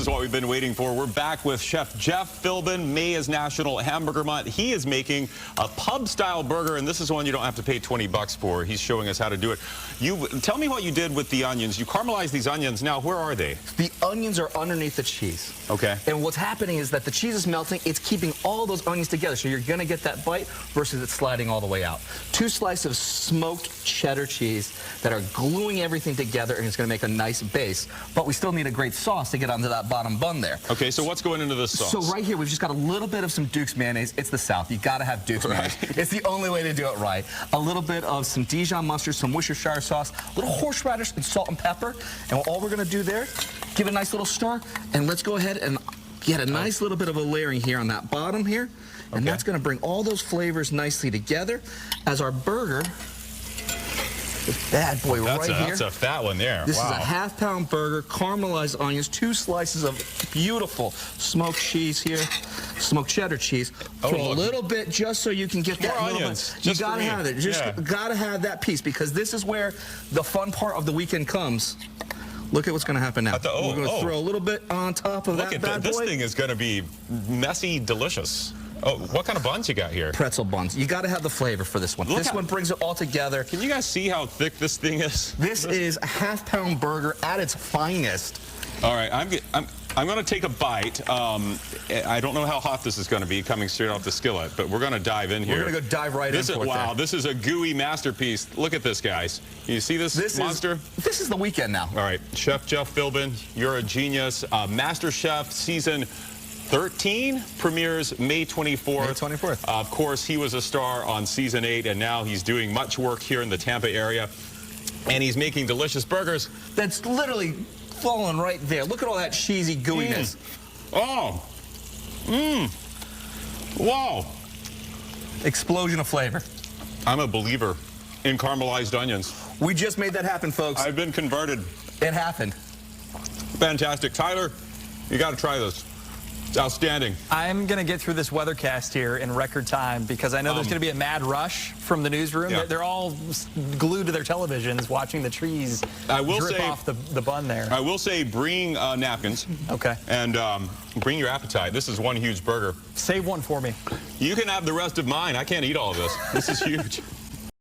what we've been waiting for. We're back with Chef Jeff Philbin. May is National Hamburger Month. He is making a pub-style burger, and this is one you don't have to pay 20 bucks for. He's showing us how to do it. Tell me what you did with the onions. You caramelized these onions. Now, where are they? The onions are underneath the cheese. Okay. And what's happening is that the cheese is melting. It's keeping all those onions together, so you're going to get that bite versus it sliding all the way out. 2 slices of smoked cheddar cheese that are gluing everything together, and it's going to make a nice base. But we still need a great sauce to get onto that bottom bun there. Okay, so what's going into this sauce? So right here, we've just got a little bit of some Duke's mayonnaise. It's the South. You got to have Duke's mayonnaise. It's the only way to do it right. A little bit of some Dijon mustard, some Worcestershire sauce, a little horseradish and salt and pepper. And all we're going to do there, give it a nice little stir, and let's go ahead and get a nice little bit of a layering here on that bottom here. And that's going to bring all those flavors nicely together as our burger. This bad boy right here. That's a fat one there. This is a half-pound burger, caramelized onions, 2 slices of beautiful smoked cheese here, smoked cheddar cheese. Throw a little bit just so you can get that onions. You gotta have it. Just gotta have that piece, because this is where the fun part of the weekend comes. Look at what's going to happen now. We're going to throw a little bit on top of that bad boy. This thing is going to be messy, delicious. Oh, what kind of buns you got here? Pretzel buns. You got to have the flavor for this one. This one brings it all together. Can you guys see how thick this thing is? This is a half-pound burger at its finest. All right, I'm going to take a bite. I don't know how hot this is going to be coming straight off the skillet, but we're going to dive in here. We're going to go dive right in for it. Wow, this is a gooey masterpiece. Look at this, guys. You see this monster? This is the weekend now. All right, Chef Jeff Philbin, you're a genius. Master Chef season 13 premieres May 24th. May 24th. Of course, he was a star on season 8, and now he's doing much work here in the Tampa area, and he's making delicious burgers. That's literally falling right there. Look at all that cheesy gooiness. Oh. Wow. Explosion of flavor. I'm a believer in caramelized onions. We just made that happen, folks. I've been converted. It happened. Fantastic. Tyler, you got to try this. It's outstanding. I'm going to get through this weathercast here in record time, because I know there's going to be a mad rush from the newsroom. Yeah. They're all glued to their televisions watching the trees drip off the bun there. I will say bring napkins. Okay. And bring your appetite. This is one huge burger. Save one for me. You can have the rest of mine. I can't eat all of this. This is huge.